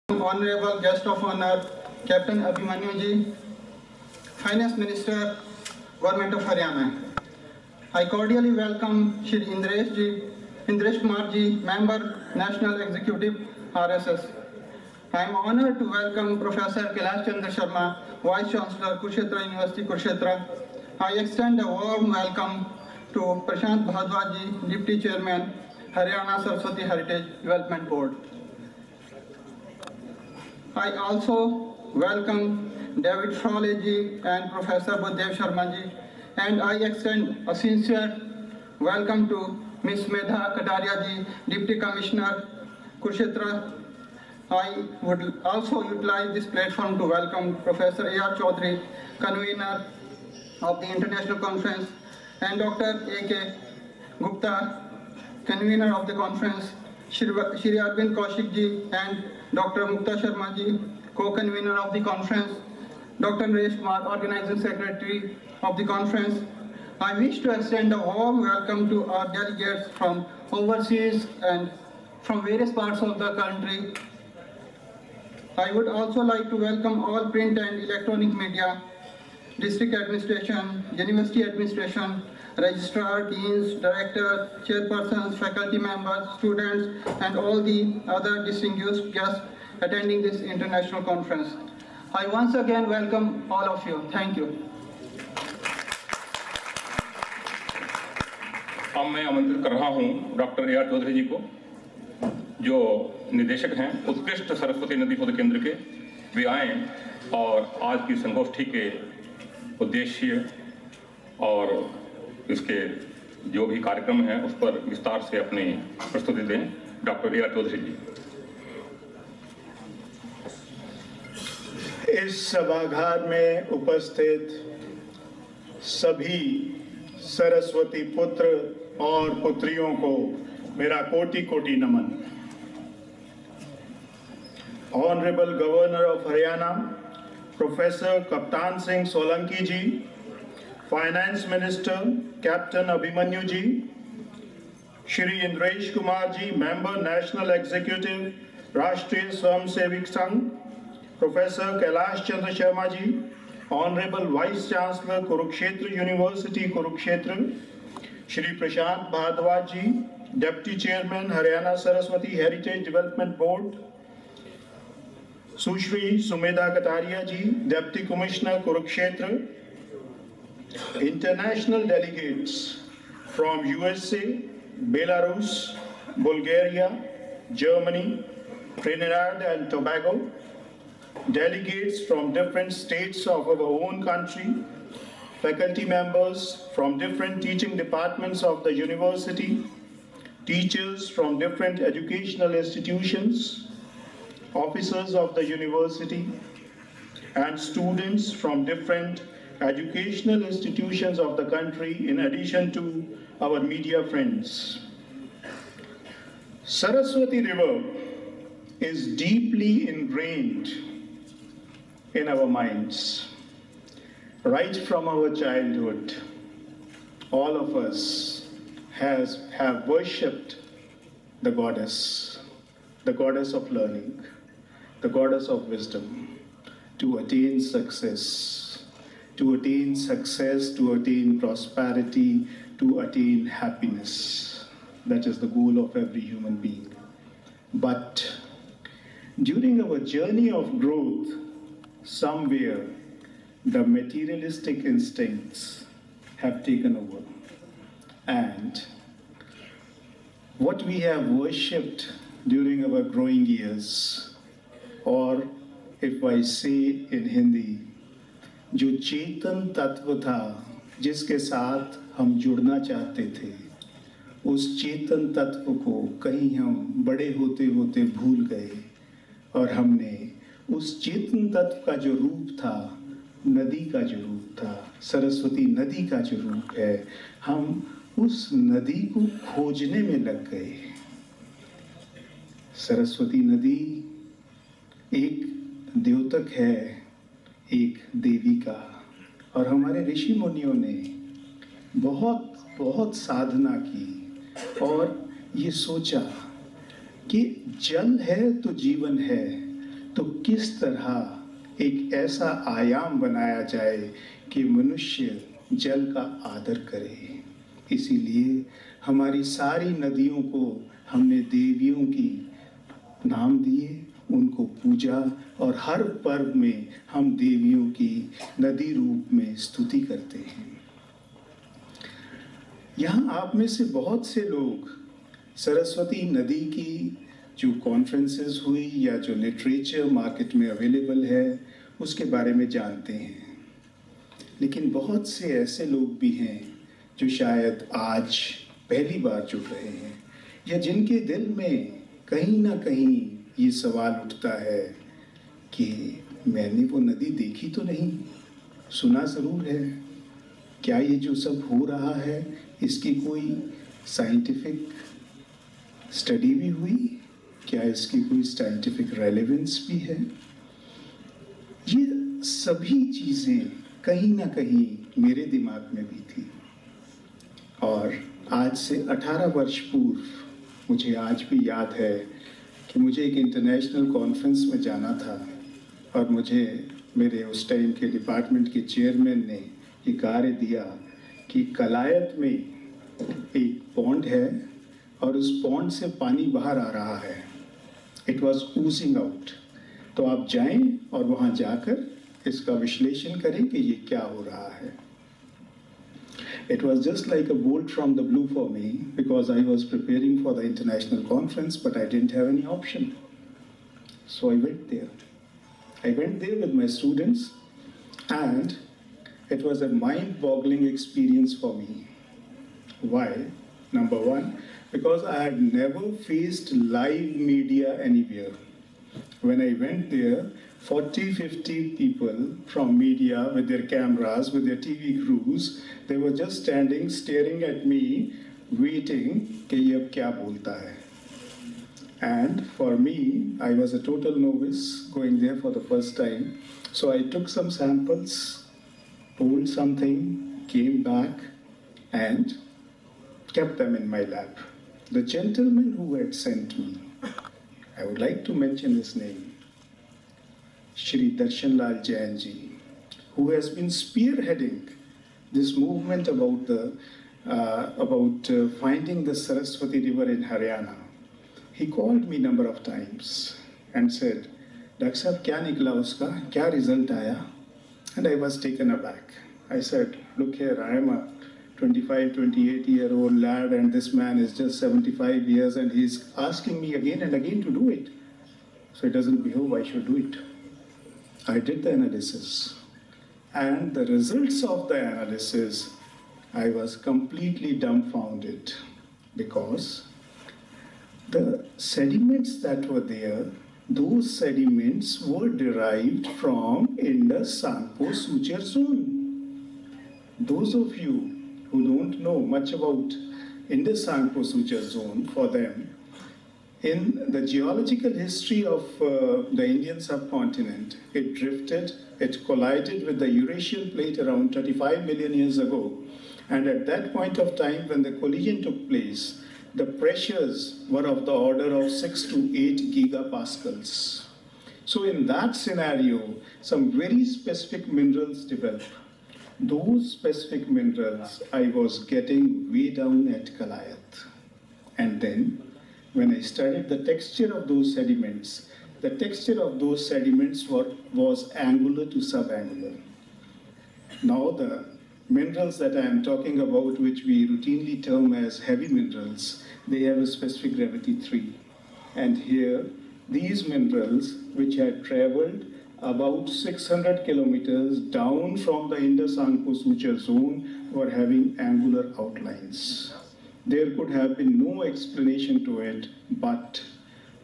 Honorable Guest of Honor, Captain Abhimanyu Ji, Finance Minister, Government of Haryana. I cordially welcome Shri Indresh Kumar Ji, Member, National Executive, RSS. I am honored to welcome Professor Kailash Chandra Sharma, Vice Chancellor, Kurukshetra University, Kurukshetra. I extend a warm welcome to Prashant Bhardwaj Ji, Deputy Chairman, Haryana Saraswati Heritage Development Board. I also welcome David Frawley Ji and Professor Buddev Sharma Ji, and I extend a sincere welcome to Ms. Medha Kataria Ji, Deputy Commissioner, Kurukshetra. I would also utilize this platform to welcome Professor A.R. Chaudhary, convener of the International Conference, and Dr. A.K. Gupta, convener of the conference, Shri Arvind Kaushik Ji and Dr. Mukta Sharma Ji, co-convener of the conference, Dr. Naresh Kumar, organizing secretary of the conference. I wish to extend a warm welcome to our delegates from overseas and from various parts of the country. I would also like to welcome all print and electronic media, district administration, university administration, registrar, deans, directors, chairpersons, faculty members, students, and all the other distinguished guests attending this international conference. I once again welcome all of you. Thank you. अब मैं आमंत्रित कर रहा हूं doctor A.R. Chaudhary जी को, जो निदेशक हैं उत्कृष्ट सरस्वती नदी शोध केंद्र के। वे आए और आज की संगोष्ठी के उद्देश्य और इसके जो भी कार्यक्रम हैं उस पर विस्तार से अपनी प्रस्तुति दें। Doctor A.R. चौधरी जी। इस सभागार में उपस्थित सभी सरस्वती पुत्र और पुत्रियों को मेरा कोटि कोटि नमन। Honorable Governor of Haryana, Professor Kaptan Singh Solanki Ji, Finance Minister Captain Abhimanyu Ji, Shri Indresh Kumar Ji, Member National Executive, Rashtriya Swayamsevik Sangh, Professor Kailash Chandra Sharma Ji, Honorable Vice Chancellor Kurukshetra University, Kurukshetra, Shri Prashant Bhardwaj Ji, Deputy Chairman Haryana Saraswati Heritage Development Board, Sushri Sumedha Kataria Ji, Deputy Commissioner Kurukshetra, international delegates from USA, Belarus, Bulgaria, Germany, Trinidad and Tobago, delegates from different states of our own country, faculty members from different teaching departments of the university, teachers from different educational institutions, officers of the university, and students from different educational institutions of the country, in addition to our media friends. Saraswati River is deeply ingrained in our minds. Right from our childhood, all of us have worshipped the goddess of learning, the goddess of wisdom, to attain success, to attain prosperity, to attain happiness. That is the goal of every human being. But during our journey of growth, somewhere the materialistic instincts have taken over. And what we have worshipped during our growing years, or if I say in Hindi, जो चेतन तत्व था जिसके साथ हम जुड़ना चाहते थे, उस चेतन तत्व को कहीं हम बड़े होते होते भूल गए और हमने उस चेतन तत्व का जो रूप था, नदी का जो रूप था, सरस्वती नदी का जो रूप है, हम उस नदी को खोजने में लग गए। सरस्वती नदी एक द्योतक है, एक देवी का, और हमारे ऋषि मुनियों ने बहुत साधना की और ये सोचा कि जल है तो जीवन है, तो किस तरह एक ऐसा आयाम बनाया जाए कि मनुष्य जल का आदर करे। इसीलिए हमारी सारी नदियों को हमने देवियों की नाम दिए, उनको पूजा, और हर पर्व में हम देवियों की नदी रूप में स्तुति करते हैं। यहाँ आप में से बहुत से लोग सरस्वती नदी की जो कॉन्फ्रेंसेस हुई या जो लिटरेचर मार्केट में अवेलेबल है उसके बारे में जानते हैं, लेकिन बहुत से ऐसे लोग भी हैं जो शायद आज पहली बार जुड़ रहे हैं, या जिनके दिल में कहीं ना कहीं ये सवाल उठता है कि मैंने वो नदी देखी तो नहीं, सुना ज़रूर है, क्या ये जो सब हो रहा है इसकी कोई साइंटिफिक स्टडी भी हुई, क्या इसकी कोई साइंटिफिक रेलेवेंस भी है। ये सभी चीज़ें कहीं ना कहीं मेरे दिमाग में भी थी, और आज से 18 वर्ष पूर्व मुझे आज भी याद है कि मुझे एक इंटरनेशनल कॉन्फ्रेंस में जाना था, और मुझे मेरे उस टाइम के डिपार्टमेंट के चेयरमैन ने ये कार्य दिया कि कलायत में एक पॉन्ड है और उस पॉन्ड से पानी बाहर आ रहा है, इट वॉज oozy आउट, तो आप जाएं और वहाँ जाकर इसका विश्लेषण करें कि ये क्या हो रहा है। It was just like a bolt from the blue for me because I was preparing for the international conference, but I didn't have any option. So I went there. I went there with my students, and it was a mind-boggling experience for me. Why? Number one, because I had never faced live media anywhere. When I went there, 40-50 people from media with their cameras, with their TV crews, they were just standing, staring at me, waiting कि ये अब क्या बोलता है. And for me, I was a total novice going there for the first time. So I took some samples, told something, came back, and kept them in my lab. The gentleman who had sent me, I would like to mention his name, Shri Darshan Lal Jain ji, who has been spearheading this movement about finding the Saraswati river in Haryana. He called me number of times and said, "Dr. Sahab, kya nikla uska? Kya result aaya?" And I was taken aback. I said, "Look here, I am a 25, 28-year-old lad, and this man is just 75 years, and he's asking me again and again to do it. So it doesn't behove I should do it." I did the analysis, and the results of the analysis, I was completely dumbfounded, because the sediments that were there, those sediments were derived from Indus-Sangpo suture zone. Those of you who don't know much about Indus-Sangpo suture zone, for them, in the geological history of the Indian subcontinent, it drifted, it collided with the Eurasian plate around 35 million years ago. And at that point of time, when the collision took place, the pressures were of the order of 6 to 8 gigapascals. So in that scenario, some very specific minerals developed. Those specific minerals I was getting way down at Kalayat. And then, when I studied the texture of those sediments, the texture of those sediments was angular to subangular. Now the minerals that I am talking about, which we routinely term as heavy minerals, they have a specific gravity 3. And here, these minerals, which had traveled about 600 kilometers down from the Indus-Sangpo suture zone, were having angular outlines. There could have been no explanation to it, but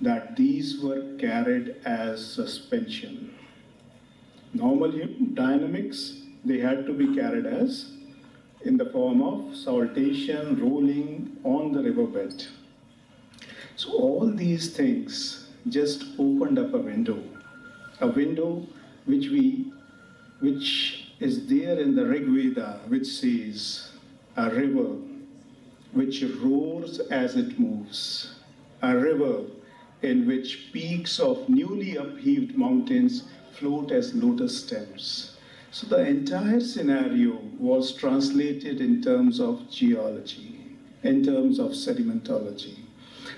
that these were carried as suspension. Normal dynamics, they had to be carried as in the form of saltation, rolling on the riverbed. So all these things just opened up a window which is there in the Rig Veda, which says a river which roars as it moves, a river in which peaks of newly upheaved mountains float as lotus stems. So the entire scenario was translated in terms of geology, in terms of sedimentology.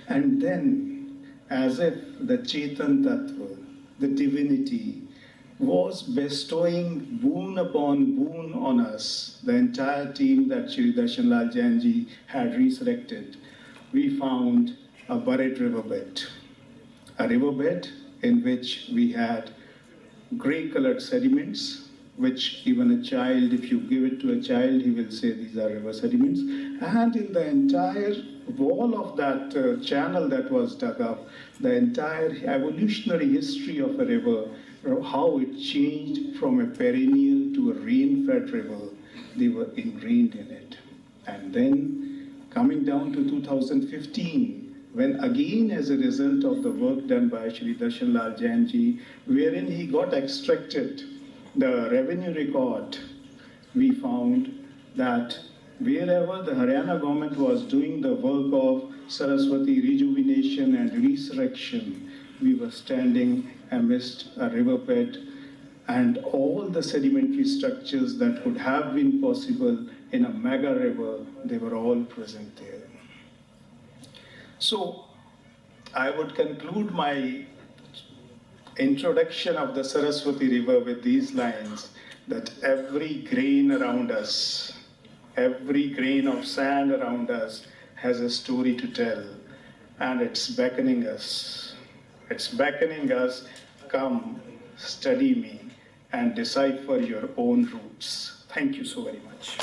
And then, as if the Chetan Tattva, the divinity, was bestowing boon upon boon on us, the entire team that Shri Darshan Lal Jain ji had resurrected, we found a buried riverbed. A riverbed in which we had gray-colored sediments, which even a child, if you give it to a child, he will say these are river sediments. And in the entire wall of that channel that was dug up, the entire evolutionary history of a river, how it changed from a perennial to a rain-fed river, they were ingrained in it. And then coming down to 2015, when again as a result of the work done by Shri Darshan Lal Jain ji, wherein he got extracted the revenue record, we found that wherever the Haryana government was doing the work of Saraswati rejuvenation and resurrection, we were standing amidst a riverbed, and all the sedimentary structures that could have been possible in a mega river, they were all present there. So I would conclude my introduction of the Saraswati River with these lines, that every grain around us, every grain of sand around us has a story to tell, and it's beckoning us. It's beckoning us, come, study me, and decipher your own roots. Thank you so very much.